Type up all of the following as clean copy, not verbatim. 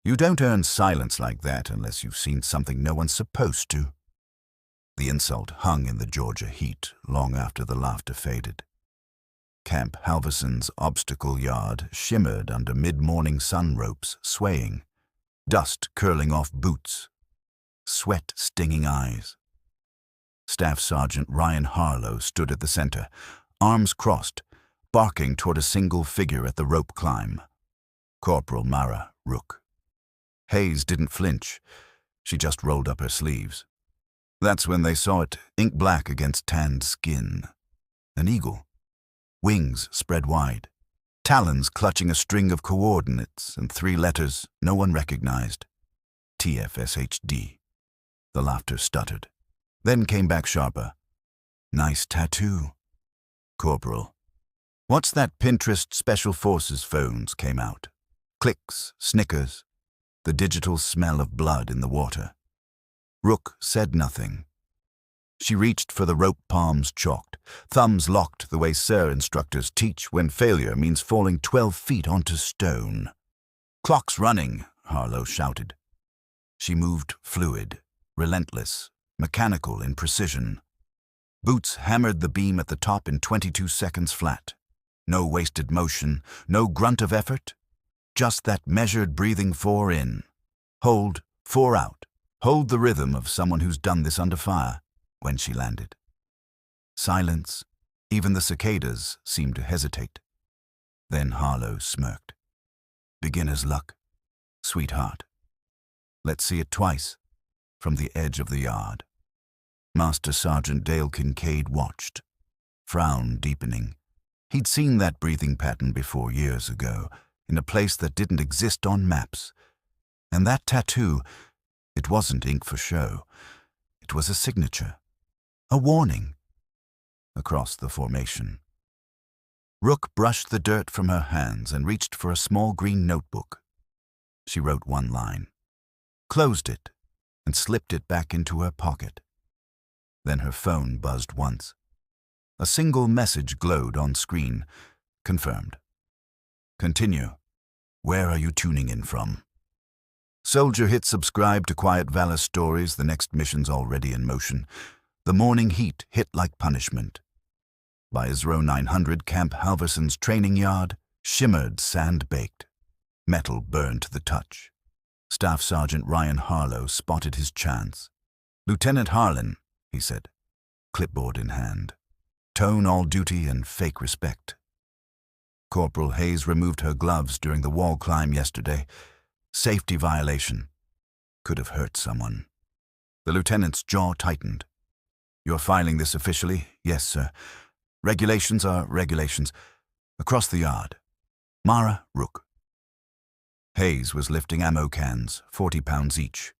You don't earn silence like that unless you've seen something no one's supposed to. The insult hung in the Georgia heat long after the laughter faded. Camp Halverson's obstacle yard shimmered under mid-morning sun ropes swaying, dust curling off boots, sweat stinging eyes. Staff Sergeant Ryan Harlow stood at the center, arms crossed, barking toward a single figure at the rope climb. Corporal Mara, Rook. Hayes didn't flinch. She just rolled up her sleeves. That's when they saw it, ink black against tanned skin. An eagle. Wings spread wide. Talons clutching a string of coordinates and 3 letters no one recognized. TFSHD. The laughter stuttered, then came back sharper. Nice tattoo. Corporal. What's that Pinterest Special Forces phones came out? Clicks, snickers, the digital smell of blood in the water. Rook said nothing. She reached for the rope palms chalked, thumbs locked the way SIR instructors teach when failure means falling 12 feet onto stone. Clock's running, Harlow shouted. She moved fluid, relentless, mechanical in precision. Boots hammered the beam at the top in 22 seconds flat. No wasted motion, no grunt of effort, just that measured breathing 4 in. Hold, 4 out. Hold the rhythm of someone who's done this under fire. When she landed. Silence. Even the cicadas seemed to hesitate. Then Harlow smirked. Beginner's luck, sweetheart. Let's see it twice, from the edge of the yard. Master Sergeant Dale Kincaid watched, frown deepening. He'd seen that breathing pattern before years ago, in a place that didn't exist on maps. And that tattoo, it wasn't ink for show. It was a signature. A warning. Across the formation. Rook brushed the dirt from her hands and reached for a small green notebook. She wrote 1 line, closed it, and slipped it back into her pocket. Then her phone buzzed once. A single message glowed on screen. Confirmed. Continue. Where are you tuning in from? Soldier hit subscribe to Quiet Valor Stories. The next mission's already in motion. The morning heat hit like punishment. By ISRO 900, Camp Halverson's training yard shimmered sand-baked. Metal burned to the touch. Staff Sergeant Ryan Harlow spotted his chance. Lieutenant Harlan, he said, clipboard in hand. Tone all duty and fake respect. Corporal Hayes removed her gloves during the wall climb yesterday. Safety violation. Could have hurt someone. The lieutenant's jaw tightened. You're filing this officially? Yes, sir. Regulations are regulations. Across the yard. Mara, Rook. Hayes was lifting ammo cans, 40 pounds each.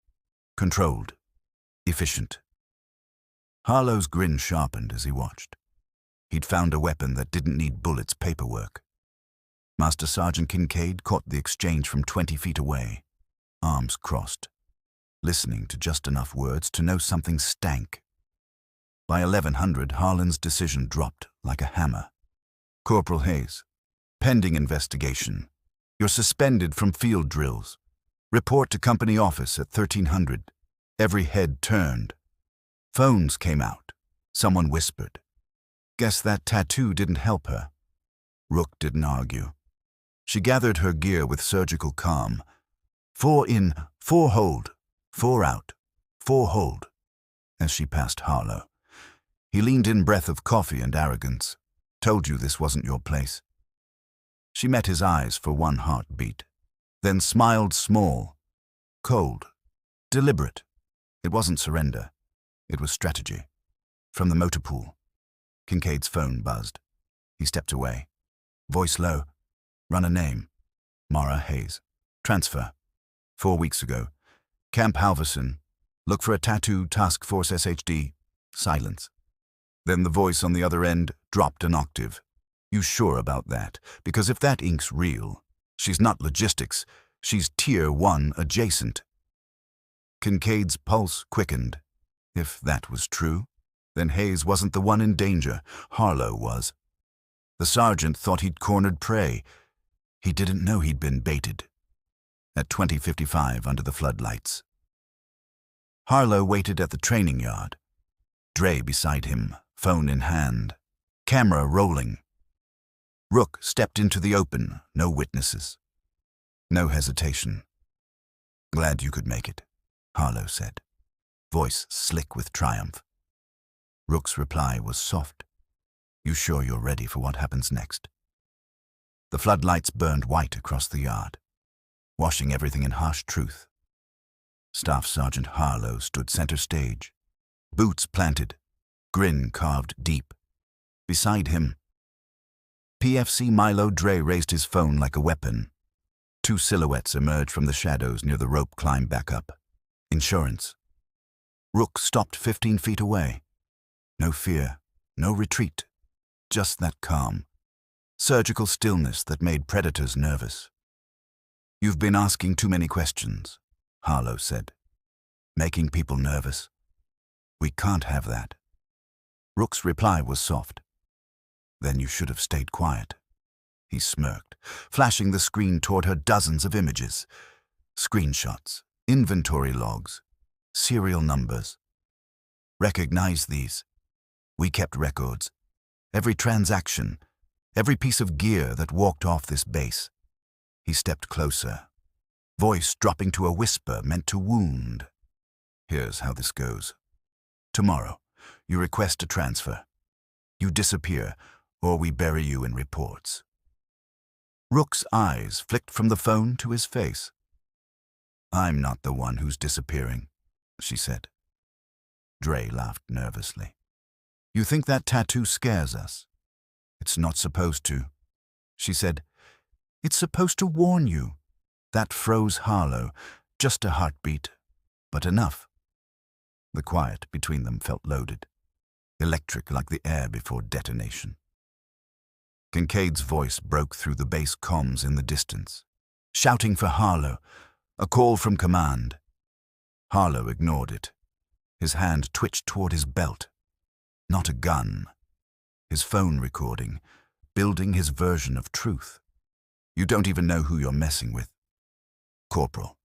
Controlled. Efficient. Harlow's grin sharpened as he watched. He'd found a weapon that didn't need bullets paperwork. Master Sergeant Kincaid caught the exchange from 20 feet away, arms crossed, listening to just enough words to know something stank. By 1100, Harlan's decision dropped like a hammer. Corporal Hayes, pending investigation. You're suspended from field drills. Report to company office at 1300. Every head turned. Phones came out. Someone whispered. Guess that tattoo didn't help her. Rook didn't argue. She gathered her gear with surgical calm. 4 in, 4 hold, 4 out, 4 hold, as she passed Harlow. He leaned in, breath of coffee and arrogance. Told you this wasn't your place. She met his eyes for 1 heartbeat, then smiled small, cold, deliberate. It wasn't surrender. It was strategy. From the motor pool. Kincaid's phone buzzed. He stepped away. Voice low. Run a name. Mara Hayes. Transfer. 4 weeks ago. Camp Halverson. Look for a tattoo, Task Force SHD. Silence. Then the voice on the other end dropped an octave. You sure about that? Because if that ink's real, she's not logistics. She's Tier 1 adjacent. Kincaid's pulse quickened. If that was true, then Hayes wasn't the one in danger. Harlow was. The sergeant thought he'd cornered prey. He didn't know he'd been baited. at 20:55 under the floodlights. Harlow waited at the training yard. Dre beside him, phone in hand, camera rolling. Rook stepped into the open, no witnesses. No hesitation. "Glad you could make it," Harlow said, voice slick with triumph. Rook's reply was soft. "You sure you're ready for what happens next?" The floodlights burned white across the yard, washing everything in harsh truth. Staff Sergeant Harlow stood center stage, boots planted, grin carved deep. Beside him, PFC Milo Dre raised his phone like a weapon. Two silhouettes emerged from the shadows near the rope climb back up. Insurance. Rook stopped 15 feet away. No fear, no retreat, just that calm, surgical stillness that made predators nervous. "You've been asking too many questions," Harlow said, "making people nervous. We can't have that." Rook's reply was soft. "Then you should have stayed quiet." He smirked, flashing the screen toward her dozens of images. Screenshots, inventory logs, serial numbers. "Recognize these. We kept records. Every transaction, every piece of gear that walked off this base." He stepped closer, voice dropping to a whisper meant to wound. "Here's how this goes. Tomorrow, you request a transfer. You disappear, or we bury you in reports." Rook's eyes flicked from the phone to his face. "I'm not the one who's disappearing," she said. Dre laughed nervously. "You think that tattoo scares us?" "It's not supposed to," she said. "It's supposed to warn you." That froze Harlow, just a heartbeat, but enough. The quiet between them felt loaded, electric like the air before detonation. Kincaid's voice broke through the base comms in the distance, shouting for Harlow, a call from command. Harlow ignored it. His hand twitched toward his belt. Not a gun. His phone recording, building his version of truth. "You don't even know who you're messing with." "Corporal."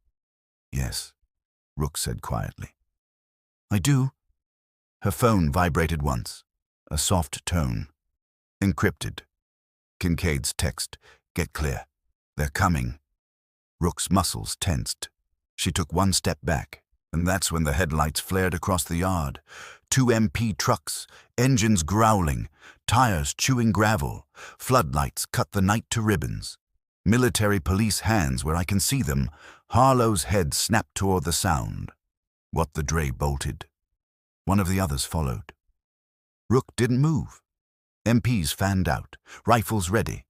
"Yes," Rook said quietly. "I do." Her phone vibrated once, a soft tone. "Encrypted." Kincaid's text, "Get clear. They're coming." Rook's muscles tensed. She took one step back, and that's when the headlights flared across the yard. 2 MP trucks, engines growling, tires chewing gravel. Floodlights cut the night to ribbons. Military police hands where I can see them. Harlow's head snapped toward the sound. What the Dre bolted. One of the others followed. Rook didn't move. MPs fanned out, rifles ready.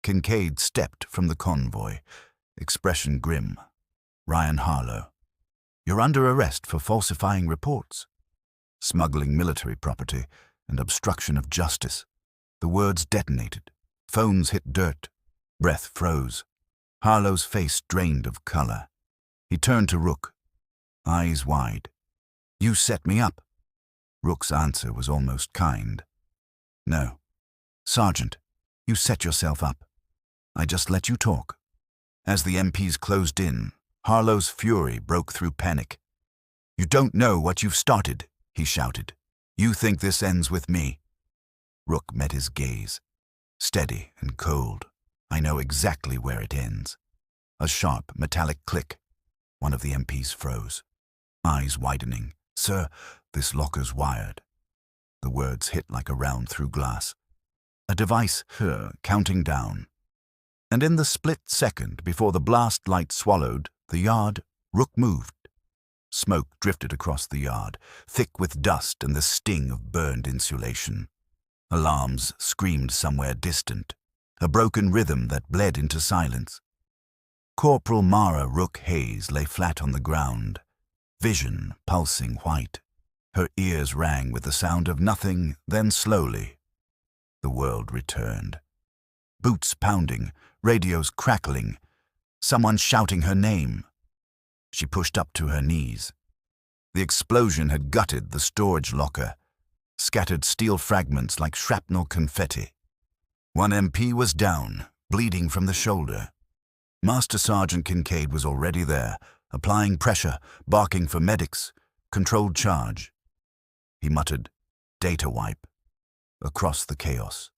Kincaid stepped from the convoy, expression grim. "Ryan Harlow, you're under arrest for falsifying reports, smuggling military property, and obstruction of justice." The words detonated. Phones hit dirt. Breath froze. Harlow's face drained of color. He turned to Rook, eyes wide. "You set me up." Rook's answer was almost kind. "No. Sergeant, you set yourself up. I just let you talk." As the MPs closed in, Harlow's fury broke through panic. "You don't know what you've started," he shouted. "You think this ends with me." Rook met his gaze, steady and cold. "I know exactly where it ends." A sharp, metallic click. One of the MPs froze, eyes widening. "Sir, this locker's wired." The words hit like a round through glass. A device, counting down. And in the split second before the blast light swallowed the yard, Rook moved. Smoke drifted across the yard, thick with dust and the sting of burned insulation. Alarms screamed somewhere distant, a broken rhythm that bled into silence. Corporal Mara Rook Hayes lay flat on the ground, vision pulsing white. Her ears rang with the sound of nothing, then slowly, the world returned. Boots pounding, radios crackling, someone shouting her name. She pushed up to her knees. The explosion had gutted the storage locker, scattered steel fragments like shrapnel confetti. One MP was down, bleeding from the shoulder. Master Sergeant Kincaid was already there, applying pressure, barking for medics, controlled charge. He muttered, "Data wipe," across the chaos.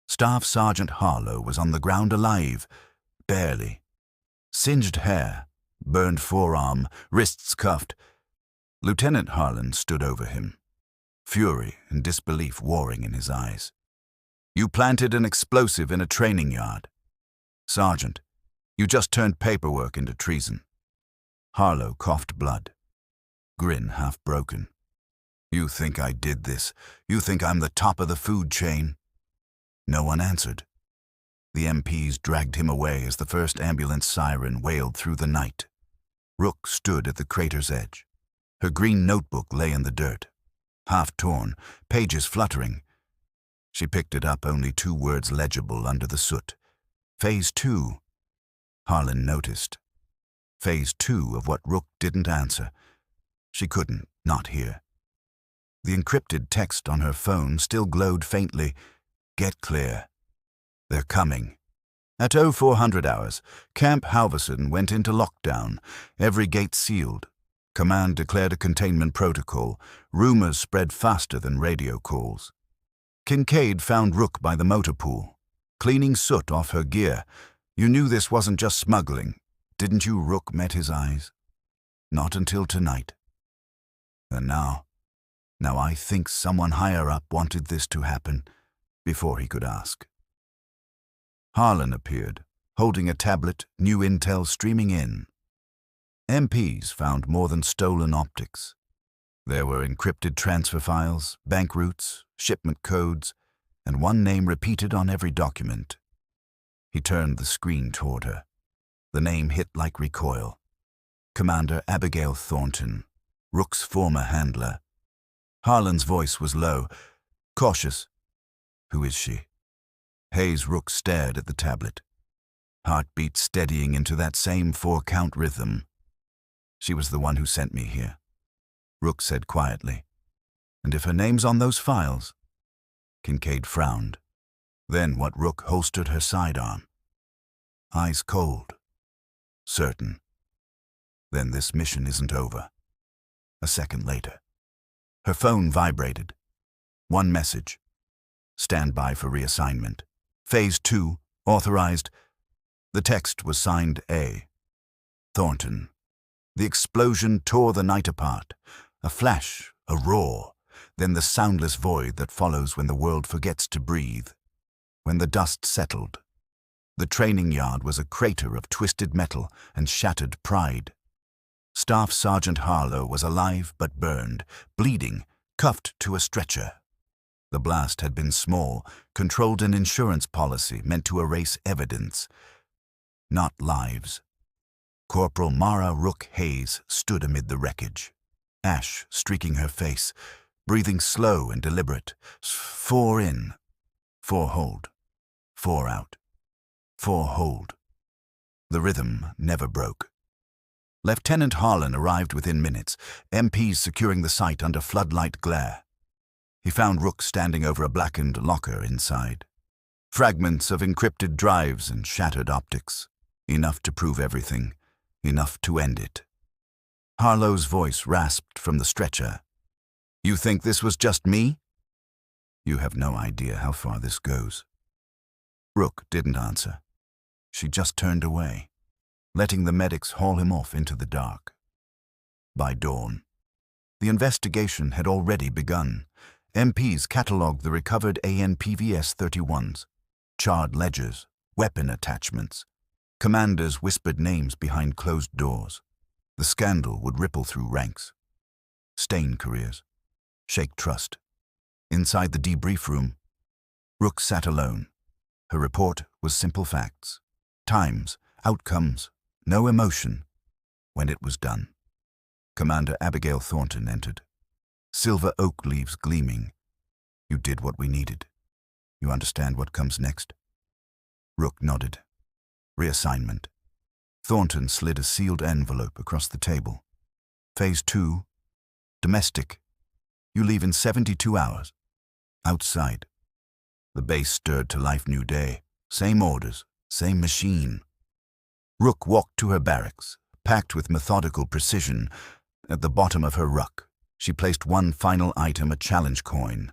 Staff Sergeant Harlow was on the ground alive, barely. Singed hair, burned forearm, wrists cuffed. Lieutenant Harlan stood over him, fury and disbelief warring in his eyes. "You planted an explosive in a training yard. Sergeant, you just turned paperwork into treason." Harlow coughed blood, grin half broken. "You think I did this? You think I'm the top of the food chain?" No one answered. The MPs dragged him away as the first ambulance siren wailed through the night. Rook stood at the crater's edge. Her green notebook lay in the dirt, half torn, pages fluttering. She picked it up, only 2 words legible under the soot. Phase 2. Harlan noticed. Phase 2 of what Rook didn't answer. She couldn't not hear. The encrypted text on her phone still glowed faintly. "Get clear. They're coming." At 0400 hours, Camp Halverson went into lockdown, every gate sealed. Command declared a containment protocol. Rumors spread faster than radio calls. Kincaid found Rook by the motor pool, cleaning soot off her gear. "You knew this wasn't just smuggling, didn't you?" Rook met his eyes. "Not until tonight. And now I think someone higher up wanted this to happen before he could ask." Harlan appeared, holding a tablet, new intel streaming in. MPs found more than stolen optics. There were encrypted transfer files, bank routes, shipment codes, and one name repeated on every document. He turned the screen toward her. The name hit like recoil. Commander Abigail Thornton, Rook's former handler. Harlan's voice was low, cautious. "Who is she?" Hayes Rook stared at the tablet, heartbeat steadying into that same 4-count rhythm. "She was the one who sent me here," Rook said quietly. "And if her name's on those files?" Kincaid frowned. Then what Rook holstered her sidearm. Eyes cold. Certain. Then this mission isn't over. A second later. Her phone vibrated. One message. "Stand by for reassignment. Phase 2, authorized." The text was signed A. Thornton. The explosion tore the night apart. A flash, a roar, then the soundless void that follows when the world forgets to breathe. When the dust settled, the training yard was a crater of twisted metal and shattered pride. Staff Sergeant Harlow was alive but burned, bleeding, cuffed to a stretcher. The blast had been small, controlled an insurance policy meant to erase evidence, not lives. Corporal Mara Rook Hayes stood amid the wreckage, ash streaking her face, breathing slow and deliberate. 4 in, 4 hold, 4 out, 4 hold. The rhythm never broke. Lieutenant Harlan arrived within minutes, MPs securing the site under floodlight glare. He found Rook standing over a blackened locker inside. Fragments of encrypted drives and shattered optics. Enough to prove everything. Enough to end it. Harlow's voice rasped from the stretcher. "You think this was just me? You have no idea how far this goes." Rook didn't answer. She just turned away, letting the medics haul him off into the dark. By dawn, the investigation had already begun. MPs catalogued the recovered ANPVS-31s, charred ledgers, weapon attachments. Commanders whispered names behind closed doors. The scandal would ripple through ranks, stain careers, shake trust. Inside the debrief room, Rook sat alone. Her report was simple facts. Times, outcomes, no emotion. When it was done, Commander Abigail Thornton entered. Silver oak leaves gleaming. "You did what we needed. You understand what comes next?" Rook nodded. Reassignment. Thornton slid a sealed envelope across the table. Phase 2. Domestic. You leave in 72 hours. Outside. The base stirred to life new day. Same orders, same machine. Rook walked to her barracks, packed with methodical precision. At the bottom of her ruck, she placed one final item, a challenge coin.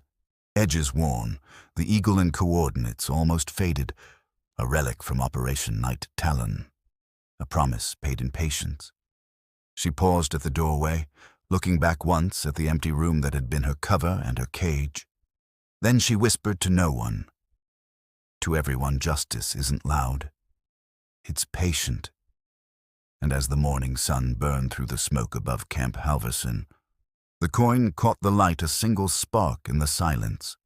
Edges worn, the eagle and coordinates almost faded, a relic from Operation Night Talon, a promise paid in patience. She paused at the doorway, looking back once at the empty room that had been her cover and her cage. Then she whispered to no one. To everyone, justice isn't loud. It's patient. And as the morning sun burned through the smoke above Camp Halverson, the coin caught the light, a single spark in the silence.